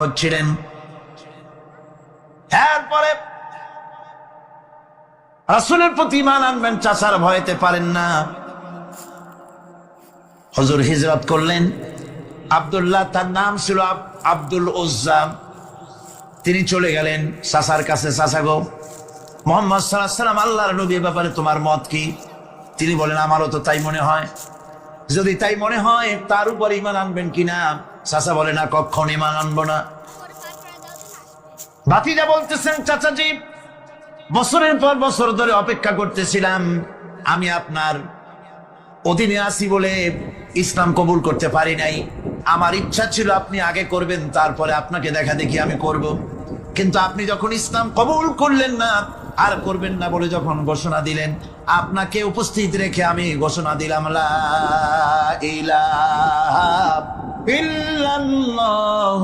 হচ্ছিলেন। এরপরে রাসূলের প্রতি ঈমান আনবেন, চাচার ভয়তে পারেন না। হুজুর হিজরত করলেন। আব্দুল্লাহ তার নাম ছিল, আব্দুল উজ্জা। তিনি চলে গেলেন চাচার কাছে। চাচা গো, মুহাম্মদ সাল্লাল্লাহু আলাইহি ওয়াসাল্লাম আল্লাহর নবী, ব্যাপারে তোমার মত কি? তিনি বলেন, আমারও তো তাই মনে হয়। যদি তাই মনে হয় তার উপর ঈমান আনবেন কিনা? চাচা বলে, না, কখনো ঈমান আনবো না। ভাতিজা বলতেছেন, চাচাজি, বছরের পর বছর ধরে অপেক্ষা করতেছিলাম, আমি আপনার অধীনে আছি বলে ইসলাম কবুল করতে পারি নাই। আমার ইচ্ছা ছিল আপনি আগে করবেন, তারপরে আপনাকে দেখা দেখি আমি করব। কিন্তু আপনি যখন ইসলাম কবুল করলেন না, আর করবেন না বলে যখন ঘোষণা দিলেন, আপনাকে উপস্থিত রেখে আমি ঘোষণা দিলাম, লা ইলাহা ইল্লাল্লাহ